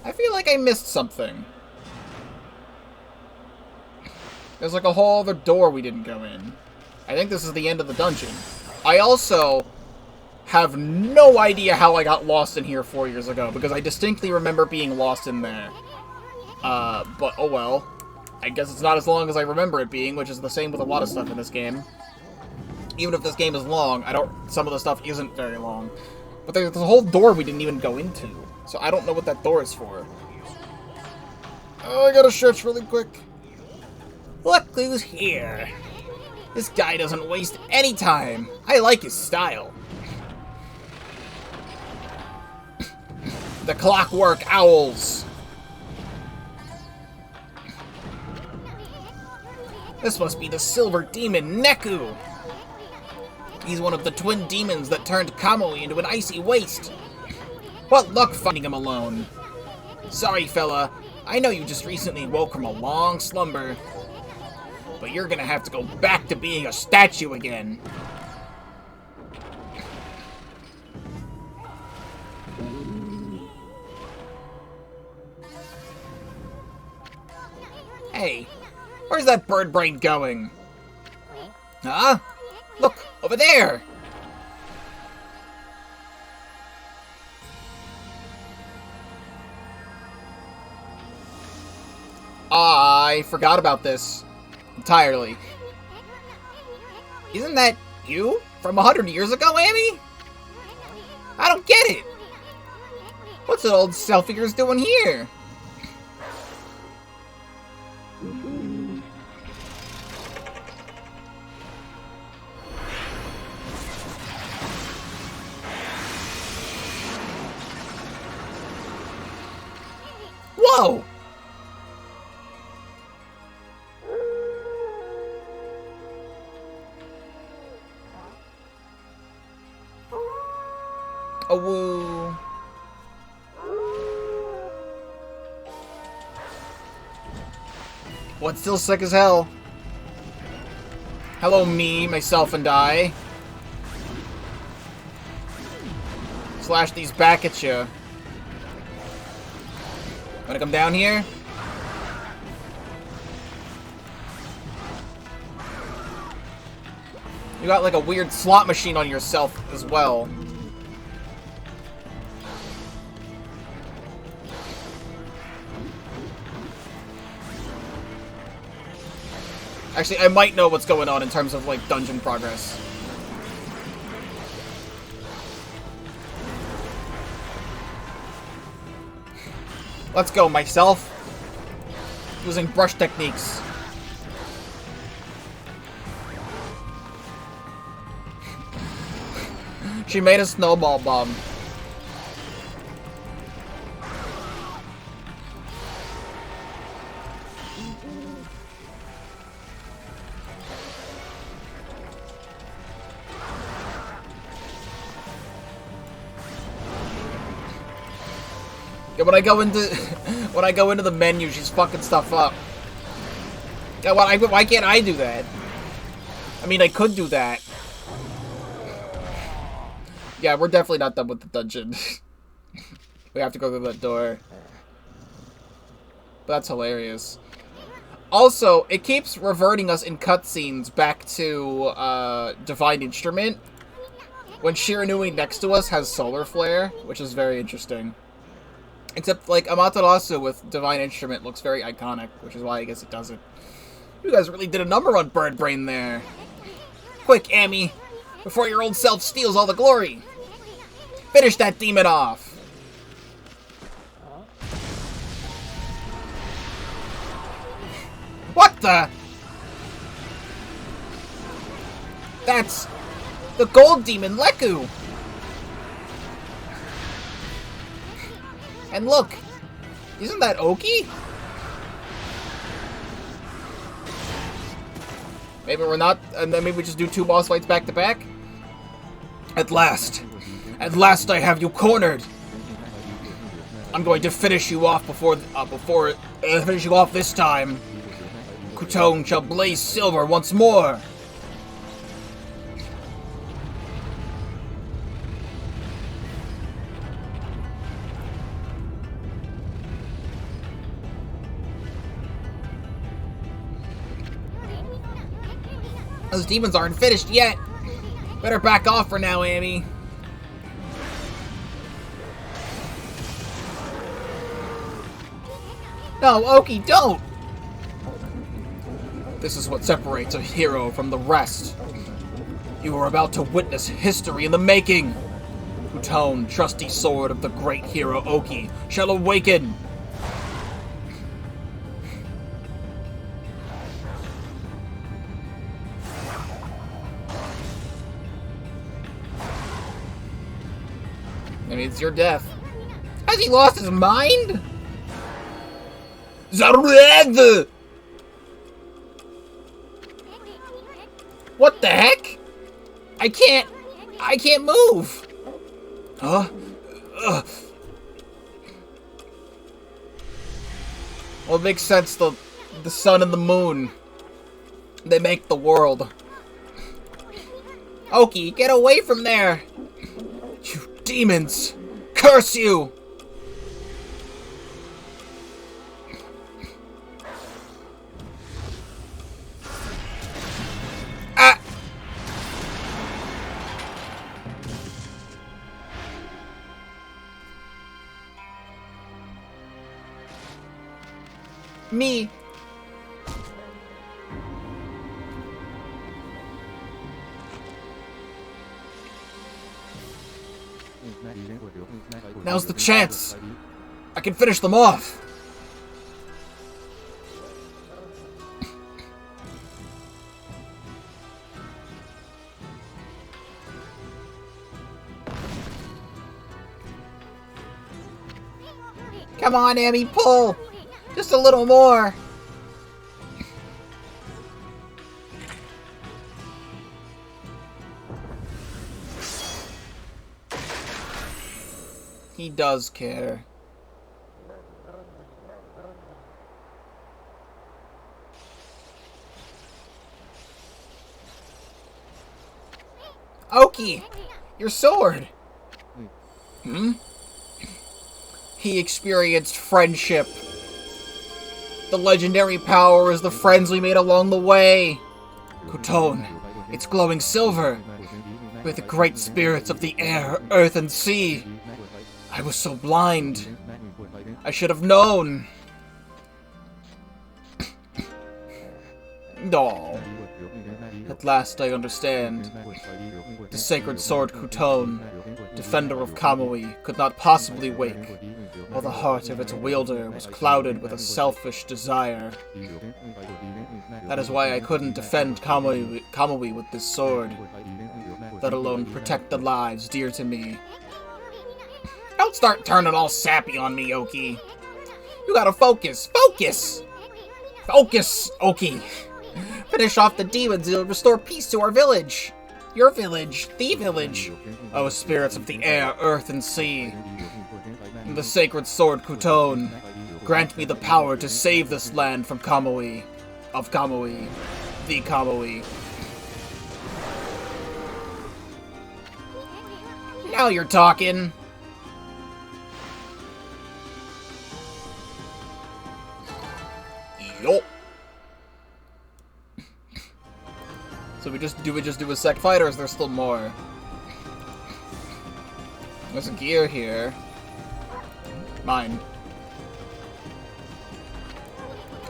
I feel like I missed something. There's like a whole other door we didn't go in. I think this is the end of the dungeon. I also have no idea how I got lost in here 4 years ago, because I distinctly remember being lost in there. But oh well. I guess it's not as long as I remember it being, which is the same with a lot of stuff in this game. Even if this game is long, some of the stuff isn't very long. But there's a whole door we didn't even go into, so I don't know what that door is for. Oh, I gotta stretch really quick. Look who's here. This guy doesn't waste any time. I like his style. The Clockwork Owls. This must be the Silver Demon, Neku. He's one of the twin demons that turned Kamui into an icy waste. What luck finding him alone. Sorry, fella. I know you just recently woke from a long slumber. But you're gonna have to go back to being a statue again. Hey, where's that bird brain going? Huh? Look, over there! I forgot about this entirely. Isn't that you from 100 years ago, Amy? I don't get it. What's an old self of yours doing here? Whoa! Oh, woo. What's still sick as hell? Hello, me, myself, and I. Slash these back at you. Wanna come down here? You got like a weird slot machine on yourself as well. Actually, I might know what's going on in terms of, like, dungeon progress. Let's go, myself. Using brush techniques. She made a snowball bomb. When I go into the menu, she's fucking stuff up. Yeah, why can't I do that? I mean, I could do that. Yeah, we're definitely not done with the dungeon. We have to go through that door. But that's hilarious. Also, it keeps reverting us in cutscenes back to Divine Instrument. When Shiranui next to us has Solar Flare, which is very interesting. Except, like, Amaterasu with Divine Instrument looks very iconic, which is why I guess it doesn't. You guys really did a number on Bird Brain there. Quick, Amy, before your old self steals all the glory. Finish that demon off. What the? That's the gold demon, Leku. And look, isn't that Oki? Maybe we're not, and then maybe we just do 2 boss fights back to back? At last I have you cornered. I'm going to finish you off finish you off this time. Kutone shall blaze silver once more. Those demons aren't finished yet. Better back off for now, Amy. No, Oki, don't! This is what separates a hero from the rest. You are about to witness history in the making. Kutone, trusty sword of the great hero Oki, shall awaken. I mean, it's your death. Has he lost his mind? Zared! What the heck? I can't move. Huh? Well, it makes sense. The sun and the moon, they make the world. Oki, get away from there! You demons! Curse you! Ah! Me. Now's the chance. I can finish them off. Come on, Amy, pull. Just a little more. He does care. Oki, your sword. Hmm? He experienced friendship. The legendary power is the friends we made along the way. Kutone, it's glowing silver. We're the great spirits of the air, earth, and sea. I was so blind. I should have known. No. At last I understand. The sacred sword Kutone, defender of Kamui, could not possibly wake, while the heart of its wielder was clouded with a selfish desire. That is why I couldn't defend Kamui with this sword, let alone protect the lives dear to me. Don't start turning all sappy on me, Oki. You gotta focus. Focus! Focus, Oki. Finish off the demons and restore peace to our village. Your village. The village. O spirits of the air, earth, and sea. The sacred sword Kutone, grant me the power to save this land from Kamui. Of Kamui. The Kamui. Now you're talking. Yup. So we just do a sec fight, or is there still more? There's a gear here. Mine.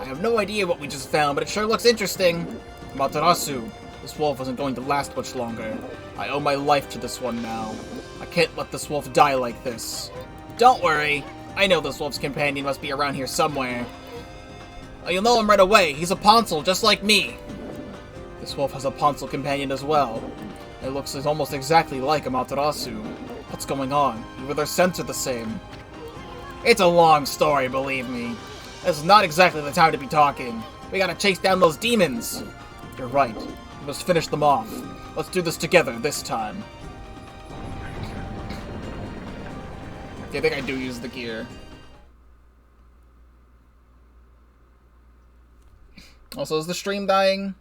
I have no idea what we just found, but it sure looks interesting. Amaterasu. This wolf isn't going to last much longer. I owe my life to this one now. I can't let this wolf die like this. Don't worry. I know this wolf's companion must be around here somewhere. You'll know him right away. He's a Ponsel, just like me. This wolf has a Ponsel companion as well. It looks almost exactly like Amaterasu. What's going on? Even their scents are the same. It's a long story, believe me. This is not exactly the time to be talking. We gotta chase down those demons. You're right. We must finish them off. Let's do this together this time. I think I do use the gear. Also, is the stream dying?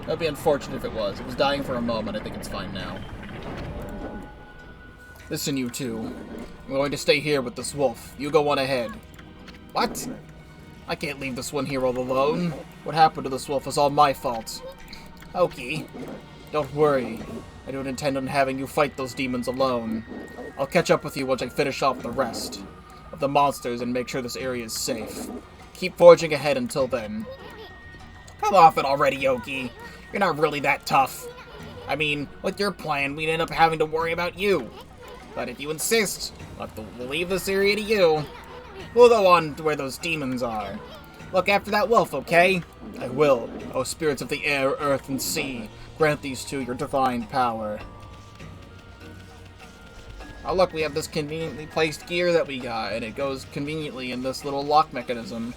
That would be unfortunate if it was. It was dying for a moment. I think it's fine now. Listen, you two. I'm going to stay here with this wolf. You go on ahead. What? I can't leave this one here all alone. What happened to this wolf is all my fault. Oki, don't worry. I don't intend on having you fight those demons alone. I'll catch up with you once I finish off the rest of the monsters and make sure this area is safe. Keep forging ahead until then. Come off it already, Oki. You're not really that tough. I mean, with your plan, we'd end up having to worry about you. But if you insist, we'll leave this area to you. We'll go on to where those demons are. Look after that wolf, okay? I will. O spirits of the air, earth, and sea, grant these two your divine power. Oh look, we have this conveniently placed gear that we got, and it goes conveniently in this little lock mechanism.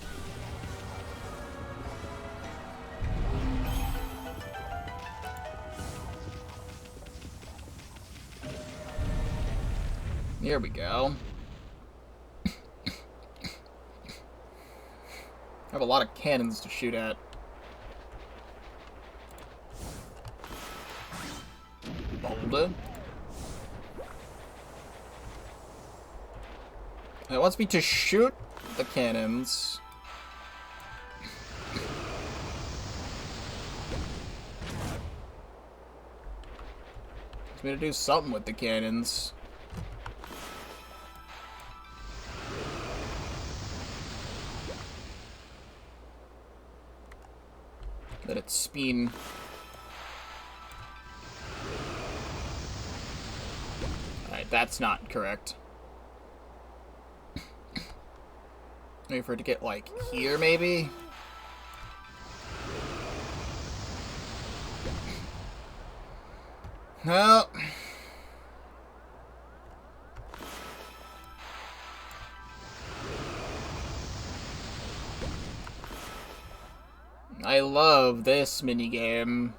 Here we go. I have a lot of cannons to shoot at. Boulder. It wants me to shoot the cannons. It wants me to do something with the cannons. Let it spin. Alright, that's not correct. Wait for it to get, like, here, maybe? No. I love this minigame.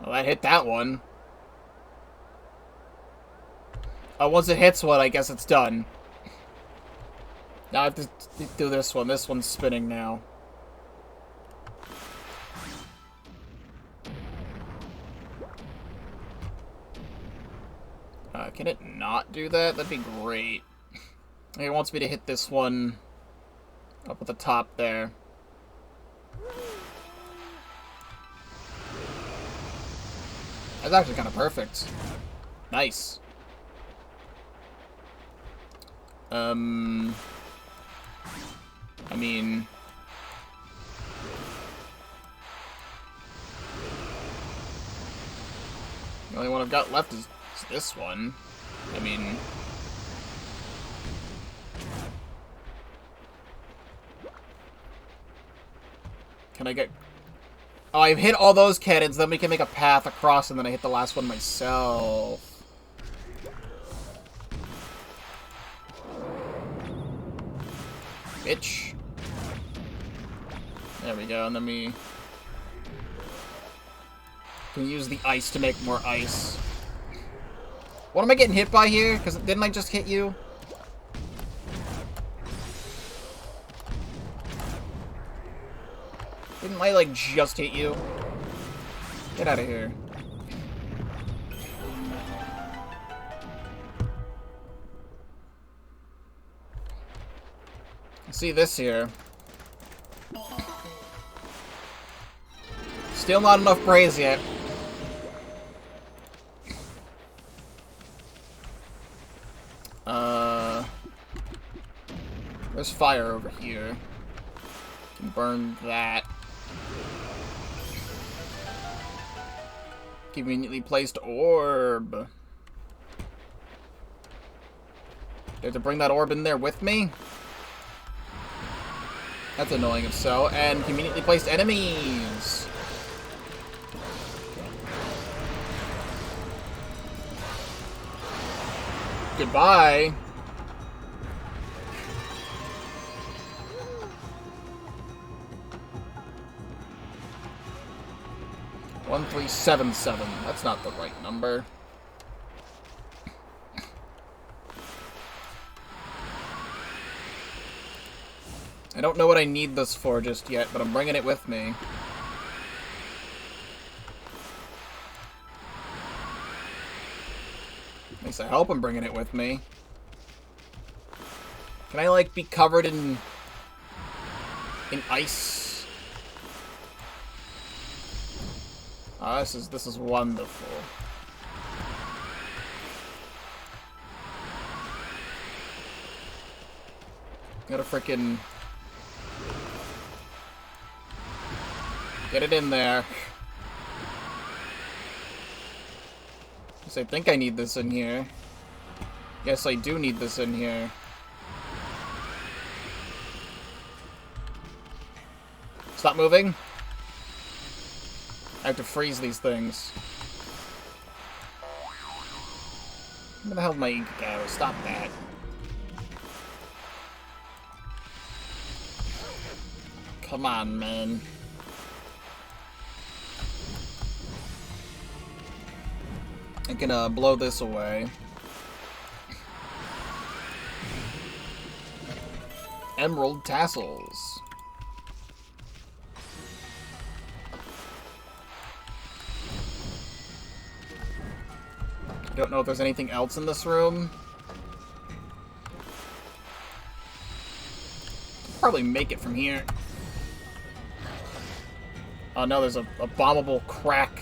Well, that hit that one. Oh, once it hits one, I guess it's done. Now I have to do this one. This one's spinning now. Can it not do that? That'd be great. It wants me to hit this one up at the top there. That's actually kind of perfect. Nice. I mean... the only one I've got left is this one. I mean... can I get... oh, I've hit all those cannons, then we can make a path across, and then I hit the last one myself. Bitch. There we go, and then we can use the ice to make more ice. What am I getting hit by here? Because didn't I just hit you? Didn't I, like, just hit you? Get out of here. See this here. Still not enough praise yet. There's fire over here. Can burn that. Conveniently placed orb. Do I have to bring that orb in there with me? That's annoying if so. And conveniently placed enemies. Goodbye. One 1377. That's not the right number. I don't know what I need this for just yet, but I'm bringing it with me. least I hope I'm bringing it with me. Can I, like, be covered in ice? Oh, this is wonderful. Gotta frickin' get it in there. Yes, I think I need this in here. Yes, I do need this in here. Stop moving. I have to freeze these things. Where the hell did my ink go? Stop that. Come on, man. I can blow this away. Emerald tassels. I don't know if there's anything else in this room. Probably make it from here. Oh no, there's a bombable crack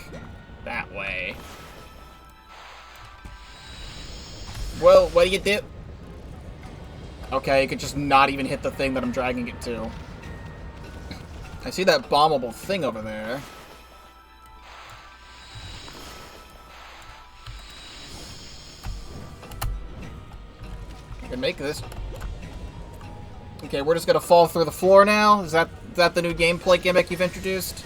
that way. Well, what do you do? Okay, it could just not even hit the thing that I'm dragging it to. I see that bombable thing over there. I can make this. Okay, we're just gonna fall through the floor now? Is that the new gameplay gimmick you've introduced?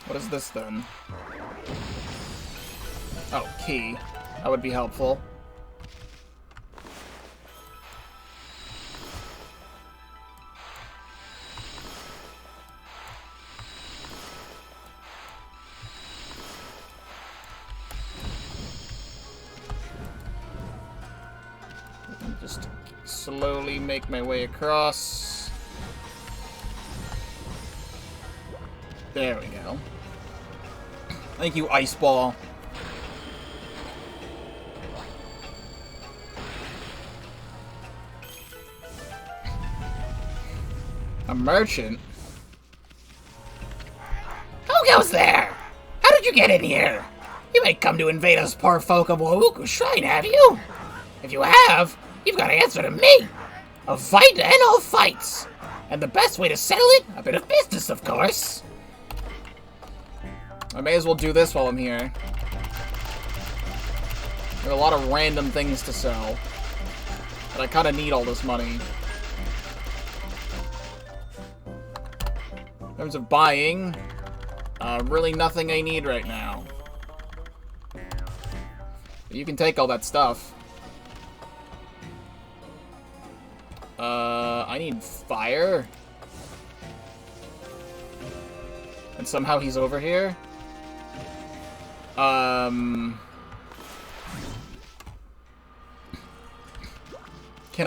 What is this then? Oh, key. That would be helpful. Just slowly make my way across. There we go. Thank you, Ice Ball. A merchant? Who goes there? How did you get in here? You ain't come to invade us poor folk of Wauku's shrine, have you? If you have, you've got to answer to me. A fight and all fights. And the best way to settle it, a bit of business, of course. I may as well do this while I'm here. There are a lot of random things to sell. But I kind of need all this money. In terms of buying, really nothing I need right now. But you can take all that stuff. I need fire. And somehow he's over here. Can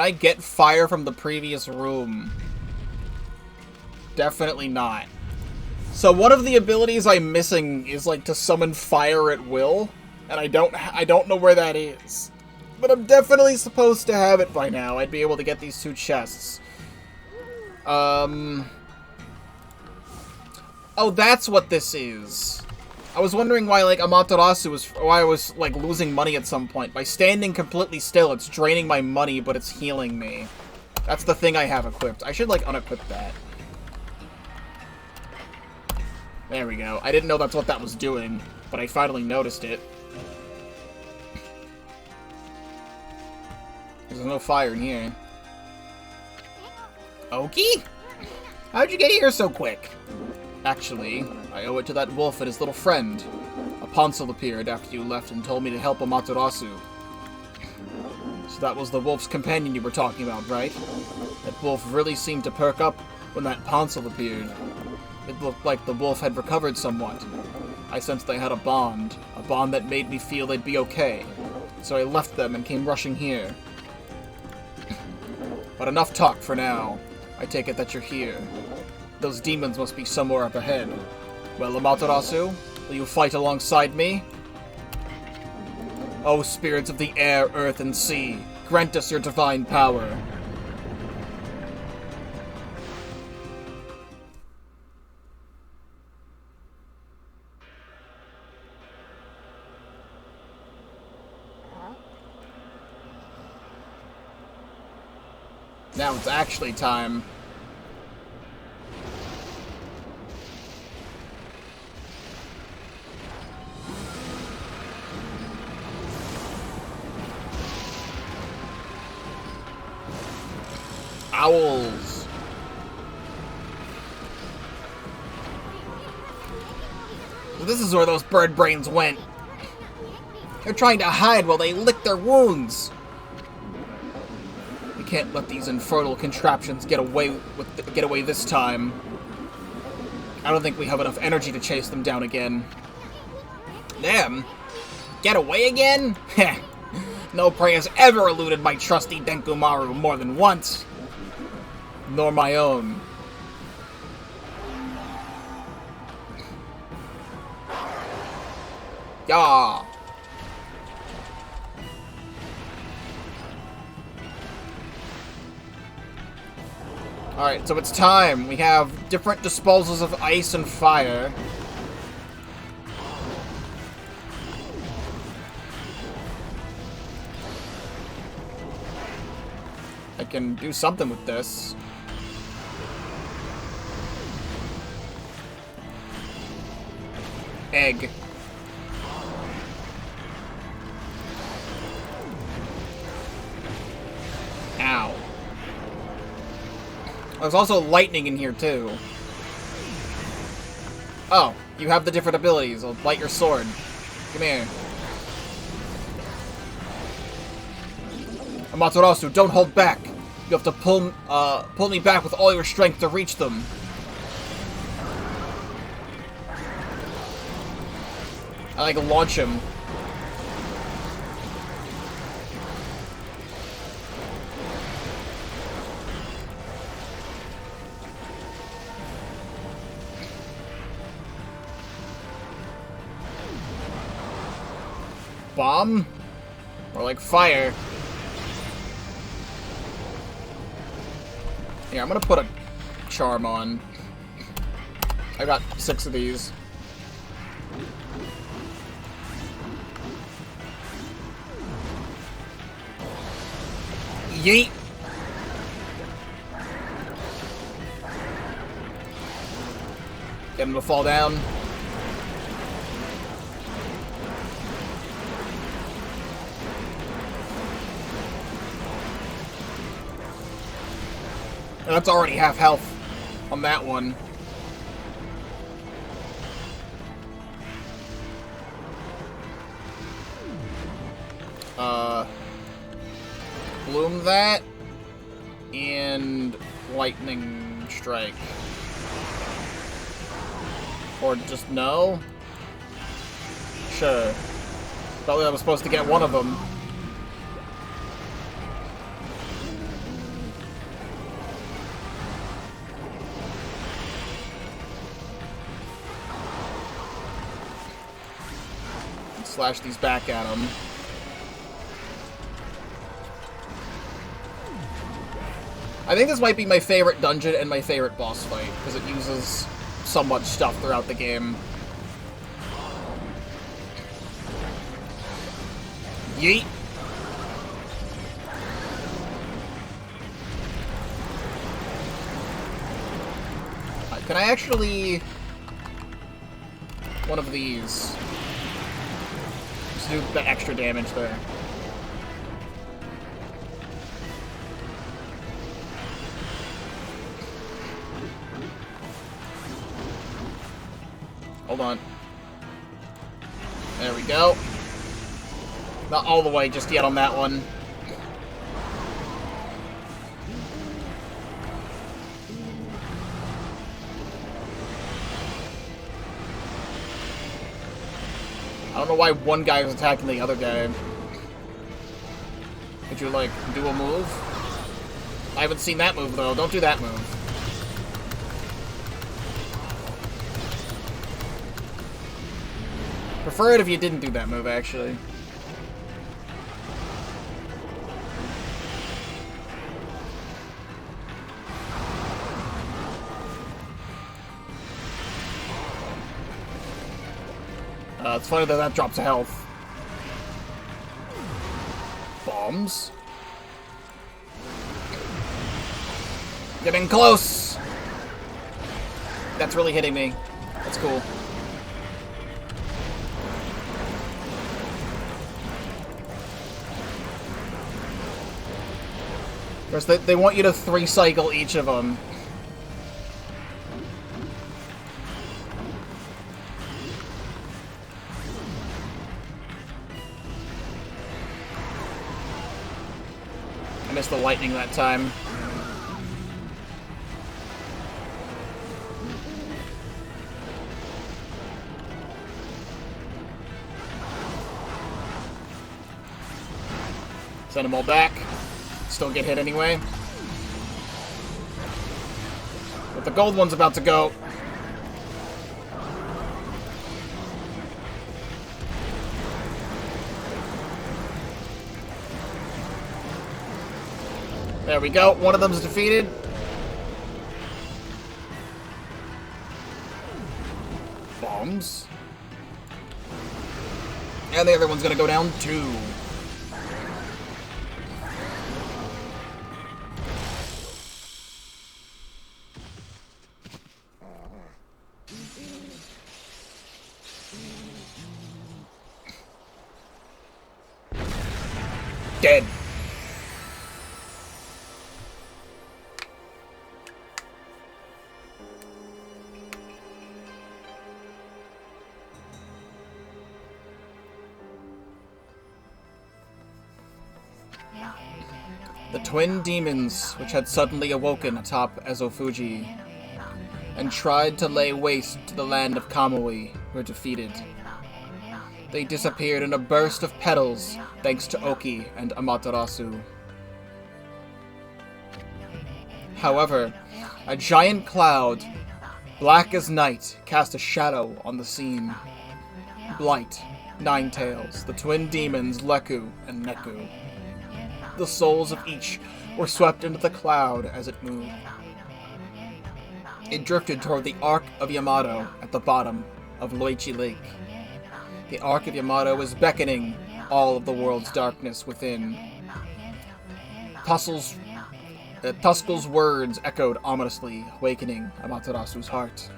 I get fire from the previous room? Definitely not. So one of the abilities I'm missing is like to summon fire at will, and I don't know where that is. But I'm definitely supposed to have it by now. I'd be able to get these 2 chests. Oh, that's what this is. I was wondering why, like, Amaterasu was... why I was, like, losing money at some point. By standing completely still, it's draining my money, but it's healing me. That's the thing I have equipped. I should, like, unequip that. There we go. I didn't know that's what that was doing, but I finally noticed it. There's no fire in here. Oki? How'd you get here so quick? Actually, I owe it to that wolf and his little friend. A Ponsel appeared after you left and told me to help Amaterasu. So that was the wolf's companion you were talking about, right? That wolf really seemed to perk up when that Ponsel appeared. It looked like the wolf had recovered somewhat. I sensed they had a bond that made me feel they'd be okay. So I left them and came rushing here. But enough talk for now. I take it that you're here. Those demons must be somewhere up ahead. Well, Amaterasu, will you fight alongside me? O spirits of the air, earth, and sea, grant us your divine power. Now it's actually time. Owls. This is where those bird brains went. They're trying to hide while they lick their wounds. We can't let these infernal contraptions get away this time. I don't think we have enough energy to chase them down again. Them? Get away again? Heh. No prey has ever eluded my trusty Denkumaru more than once. Nor my own. Yah! Alright, so it's time. We have different disposals of ice and fire. I can do something with this. Egg. Ow. There's also lightning in here, too. Oh, you have the different abilities. I'll light your sword. Come here. Amaterasu, don't hold back. You have to pull me back with all your strength to reach them. I like launch him. Bomb? Or like fire? Yeah, I'm gonna put a charm on. I got 6 of these. Yeet! Get him to fall down. That's already half health on that one. Bloom that, and lightning strike. Or just no? Sure. Thought I was supposed to get one of them. Slash these back at him. I think this might be my favorite dungeon and my favorite boss fight, because it uses so much stuff throughout the game. Yeet! Can I actually... one of these... just do the extra damage there. Hold on. There we go. Not all the way just yet on that one. I don't know why one guy is attacking the other guy. Could you, like, do a move? I haven't seen that move, though. Don't do that move. Prefer it if you didn't do that move, actually. It's funny that that drops health. Bombs. Getting close! That's really hitting me. That's cool. Of course, they want you to 3-cycle each of them. I missed the lightning that time. Send them all back. Still get hit anyway. But the gold one's about to go. There we go. One of them's defeated. Bombs. And the other one's gonna go down too. Dead. The twin demons, which had suddenly awoken atop Ezofuji and tried to lay waste to the land of Kamui, were defeated. They disappeared in a burst of petals, thanks to Oki and Amaterasu. However, a giant cloud, black as night, cast a shadow on the scene. Blight, Ninetails, the twin demons Leku and Neku. The souls of each were swept into the cloud as it moved. It drifted toward the Ark of Yamato at the bottom of Loichi Lake. The Ark of Yamato is beckoning all of the world's darkness within. Tuskel's words echoed ominously, awakening Amaterasu's heart.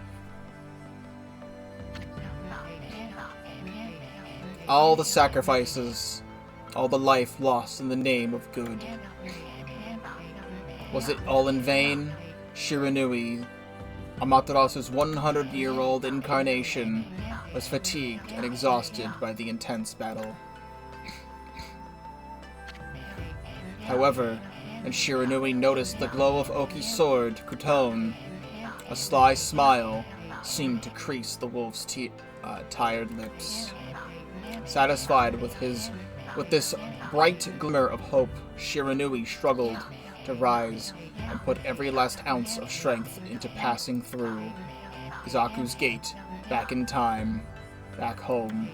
All the sacrifices, all the life lost in the name of good. Was it all in vain? Shiranui, Amaterasu's 100-year-old incarnation, was fatigued and exhausted by the intense battle. However, when Shiranui noticed the glow of Oki's sword, Kutone, a sly smile seemed to crease the wolf's tired lips. Satisfied with this bright glimmer of hope, Shiranui struggled to rise and put every last ounce of strength into passing through Izaku's gate, back in time, back home.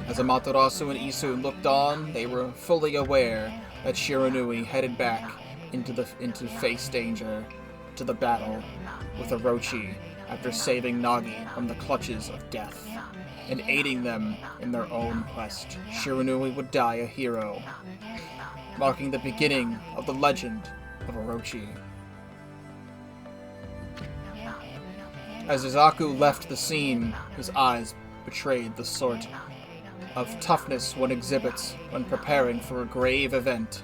As Amaterasu and Isu looked on, they were fully aware that Shiranui headed back into face danger, to the battle with Orochi after saving Nagi from the clutches of death and aiding them in their own quest. Shiranui would die a hero, marking the beginning of the legend of Orochi. As Izaku left the scene, his eyes betrayed the sort of toughness one exhibits when preparing for a grave event.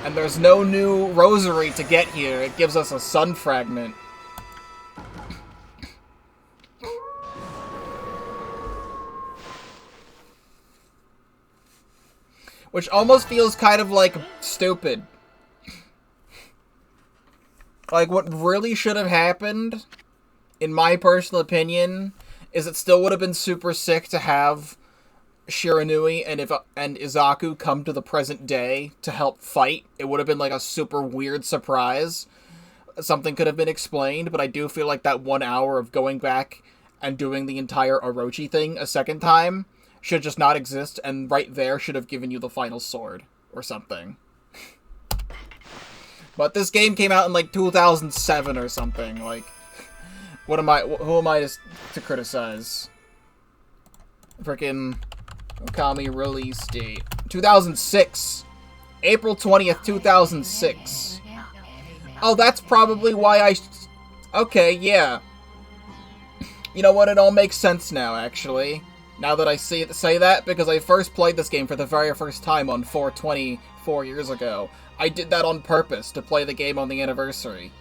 And there's no new rosary to get here. It gives us a sun fragment. Which almost feels kind of like stupid. Like, what really should have happened, in my personal opinion, is it still would have been super sick to have Shiranui and Izaku come to the present day to help fight. It would have been like a super weird surprise. Something could have been explained, but I do feel like that 1 hour of going back and doing the entire Orochi thing a second time should just not exist, and right there should have given you the final sword or something. But this game came out in like 2007 or something. Like, who am I to criticize? Frickin' Okami release date 2006, April 20th, 2006. Oh, that's probably why okay, yeah. You know what? It all makes sense now, actually. Now that I say that, because I first played this game for the very first time on 4/20 4 years ago. I did that on purpose to play the game on the anniversary.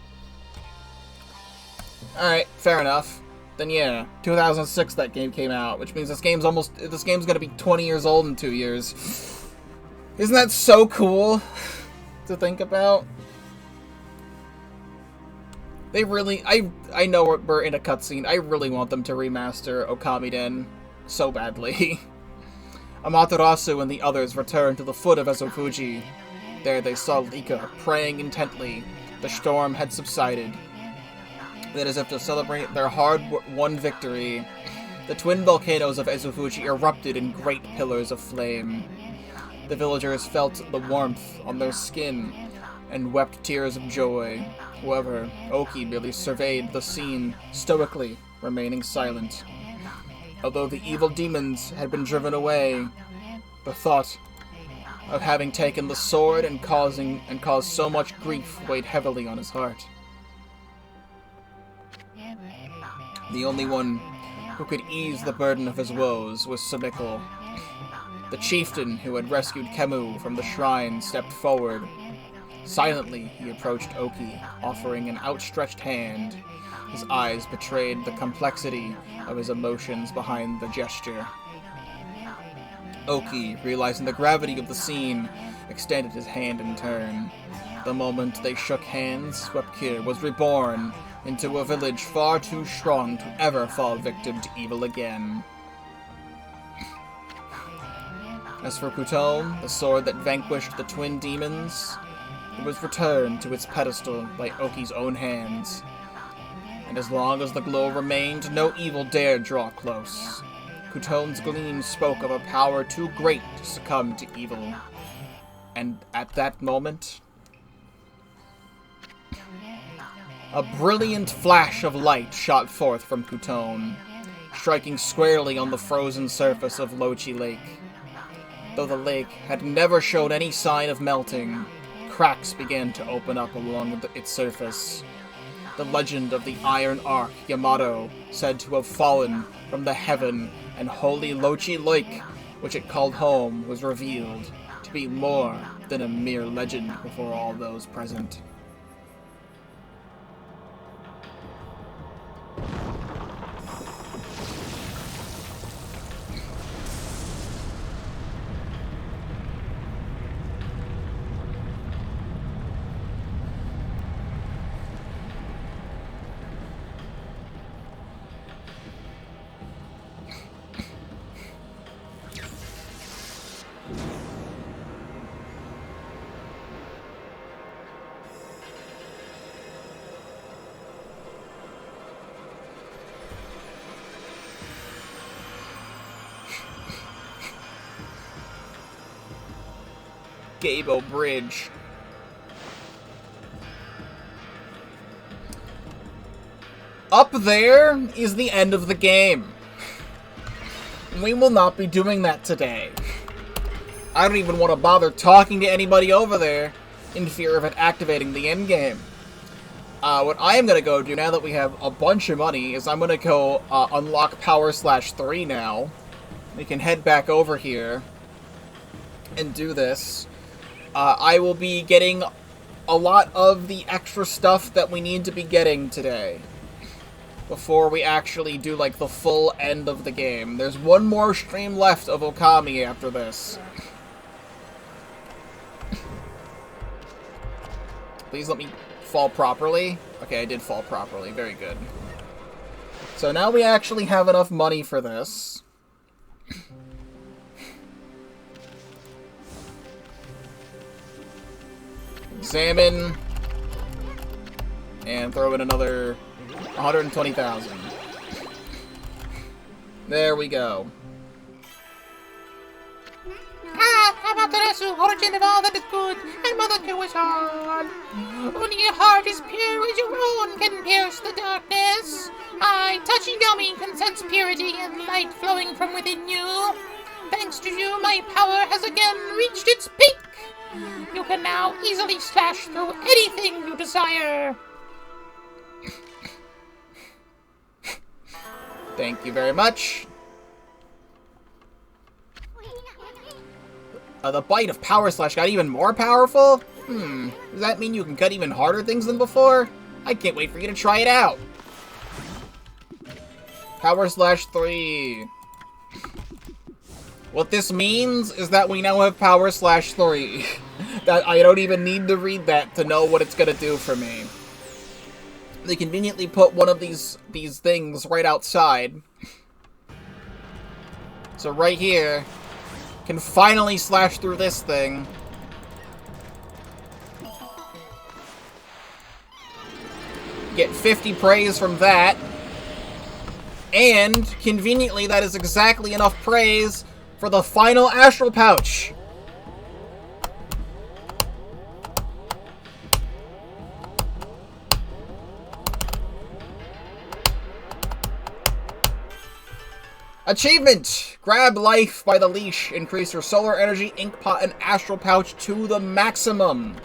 Alright, fair enough. Then yeah, 2006 that game came out, which means this game's gonna be 20 years old in 2 years. Isn't that so cool to think about? They really, I know we're in a cutscene. I really want them to remaster Okamiden so badly. Amaterasu and the others returned to the foot of Ezofuji. There they saw Lika praying intently. The storm had subsided. Then, as if to celebrate their hard-won victory, the twin volcanoes of Ezofuji erupted in great pillars of flame. The villagers felt the warmth on their skin and wept tears of joy. However, Oki merely surveyed the scene stoically, remaining silent. Although the evil demons had been driven away, the thought of having taken the sword and caused so much grief weighed heavily on his heart. The only one who could ease the burden of his woes was Sumikko. The chieftain who had rescued Kamui from the shrine stepped forward. Silently, he approached Oki, offering an outstretched hand. His eyes betrayed the complexity of his emotions behind the gesture. Oki, realizing the gravity of the scene, extended his hand in turn. The moment they shook hands, Swepkir was reborn into a village far too strong to ever fall victim to evil again. As for Kuton, the sword that vanquished the twin demons, it was returned to its pedestal by Oki's own hands. And as long as the glow remained, no evil dared draw close. Kuton's gleam spoke of a power too great to succumb to evil. And at that moment, a brilliant flash of light shot forth from Kuton, striking squarely on the frozen surface of Lochi Lake. Though the lake had never shown any sign of melting, cracks began to open up along its surface. The legend of the Iron Ark Yamato, said to have fallen from the heaven and holy Lochi Lake, which it called home, was revealed to be more than a mere legend before all those present. Gabo Bridge. Up there is the end of the game. We will not be doing that today. I don't even want to bother talking to anybody over there in fear of it activating the end game. What I am going to go do now that we have a bunch of money is I'm going to go unlock Power/3 now. We can head back over here and do this. I will be getting a lot of the extra stuff that we need to be getting today before we actually do, like, the full end of the game. There's one more stream left of Okami after this. Please let me fall properly. Okay, I did fall properly. Very good. So now we actually have enough money for this. Examine. And throw in another 120,000. There we go. Amaterasu, origin of all that is good, and mother to us all. Only a heart as pure as your own can pierce the darkness. I, Tachigami, can sense purity and light flowing from within you. Thanks to you, my power has again reached its peak. You can now easily slash through anything you desire. Thank you very much. The bite of Power Slash got even more powerful? Does that mean you can cut even harder things than before? I can't wait for you to try it out. Power Slash 3. What this means is that we now have Power Slash 3. That I don't even need to read that to know what it's gonna do for me. They conveniently put one of these things right outside. So right here, can finally slash through this thing. Get 50 praise from that. And, conveniently, that is exactly enough praise for the final Astral Pouch. Achievement! Grab life by the leash. Increase your solar energy, ink pot, and astral pouch to the maximum.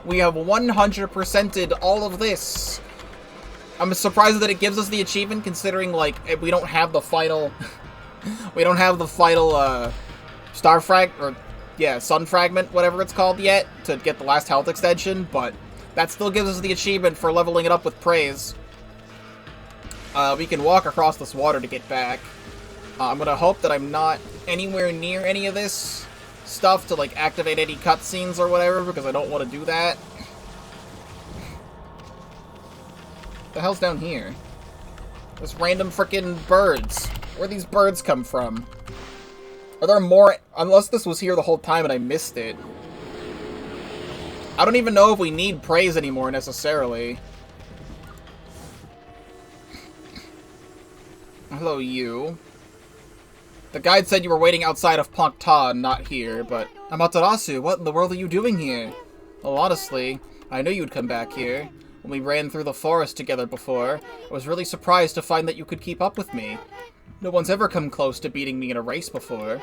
We have 100%ed all of this. I'm surprised that it gives us the achievement, considering, like, we don't have the final... we don't have the final, sun fragment, whatever it's called yet, to get the last health extension, but that still gives us the achievement for leveling it up with praise. We can walk across this water to get back. I'm gonna hope that I'm not anywhere near any of this stuff to, like, activate any cutscenes or whatever, because I don't want to do that. The hell's down here? There's random frickin' birds. Where'd these birds come from? Are there more? Unless this was here the whole time and I missed it. I don't even know if we need praise anymore, necessarily. Hello, you. The guide said you were waiting outside of Plankton, not here, but... Amaterasu, what in the world are you doing here? Well, honestly, I knew you'd come back here. When we ran through the forest together before, I was really surprised to find that you could keep up with me. No one's ever come close to beating me in a race before.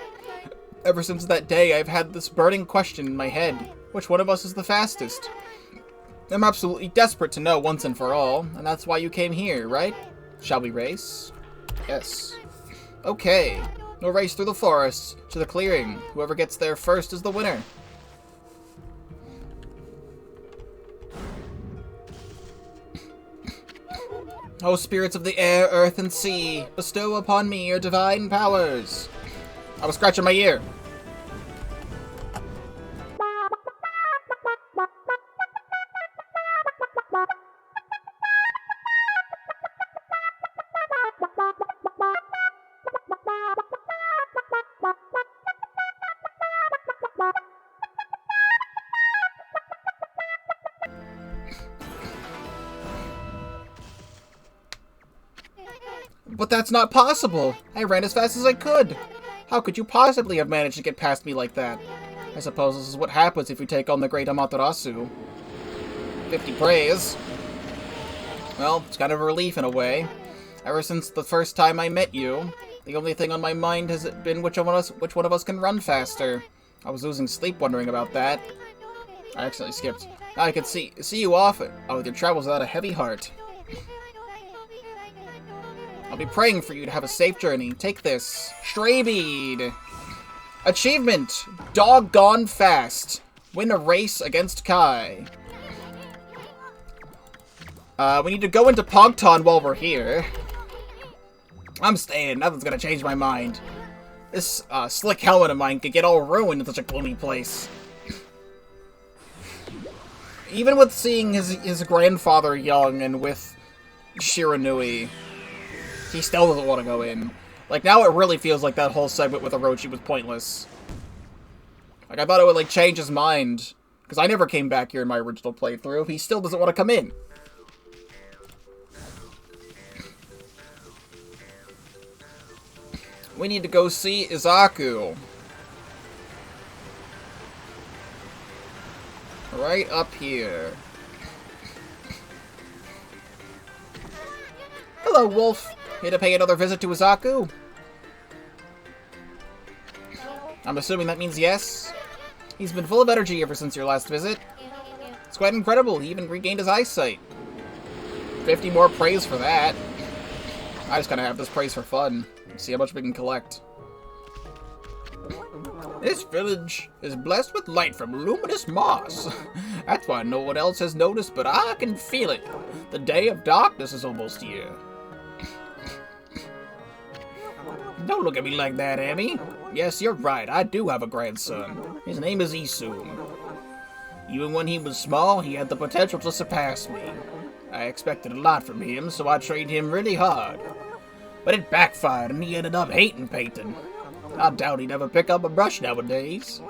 Ever since that day, I've had this burning question in my head. Which one of us is the fastest? I'm absolutely desperate to know once and for all, and that's why you came here, right? Shall we race? Yes. Okay. We'll race through the forest to the clearing. Whoever gets there first is the winner. O spirits of the air, earth, and sea, bestow upon me your divine powers. I was scratching my ear. But that's not possible! I ran as fast as I could! How could you possibly have managed to get past me like that? I suppose this is what happens if you take on the great Amaterasu. 50 praise. Well, it's kind of a relief in a way. Ever since the first time I met you, the only thing on my mind has been which one of us can run faster. I was losing sleep wondering about that. I accidentally skipped. I could see you off with your travels without a heavy heart. I'll be praying for you to have a safe journey. Take this. Stray Bead. Achievement. Doggone fast. Win a race against Kai. We need to go into Pogton while we're here. I'm staying. Nothing's gonna change my mind. This slick helmet of mine could get all ruined in such a gloomy place. Even with seeing his grandfather young and with Shiranui, He still doesn't want to go in. Like, now it really feels like that whole segment with Orochi was pointless. Like, I thought it would, like, change his mind. Because I never came back here in my original playthrough. He still doesn't want to come in. We need to go see Izaku. Right up here. Hello, Wolf. Here to pay another visit to Izaku? I'm assuming that means yes. He's been full of energy ever since your last visit. It's quite incredible. He even regained his eyesight. 50 more praise for that. I just kind of have this praise for fun. See how much we can collect. This village is blessed with light from luminous moss. That's why no one else has noticed, but I can feel it. The day of darkness is almost here. Don't look at me like that, Amy. Yes, you're right. I do have a grandson. His name is Isum. Even when he was small, he had the potential to surpass me. I expected a lot from him, so I trained him really hard. But it backfired, and he ended up hating painting. I doubt he'd ever pick up a brush nowadays.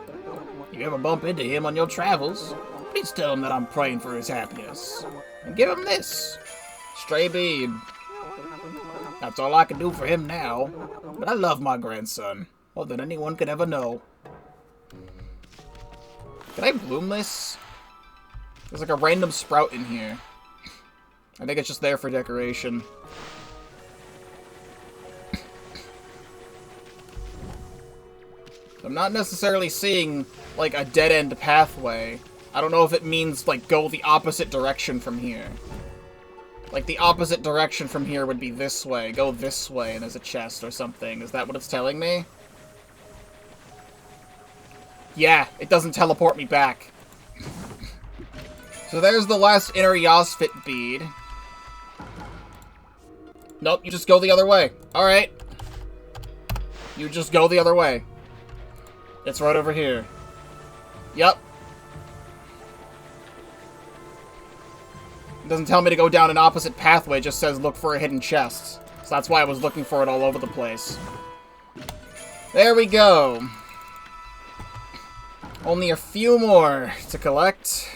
If you ever bump into him on your travels, please tell him that I'm praying for his happiness. And give him this. Stray bead. That's all I can do for him now. But I love my grandson. More than anyone could ever know. Can I bloom this? There's like a random sprout in here. I think it's just there for decoration. I'm not necessarily seeing, like, a dead-end pathway. I don't know if it means, like, go the opposite direction from here. Like, the opposite direction from here would be this way. Go this way, and there's a chest or something. Is that what it's telling me? Yeah, it doesn't teleport me back. So there's the last inner Yosfit bead. Nope, you just go the other way. Alright. You just go the other way. It's right over here. Yep. It doesn't tell me to go down an opposite pathway, it just says look for a hidden chest. So that's why I was looking for it all over the place. There we go. Only a few more to collect.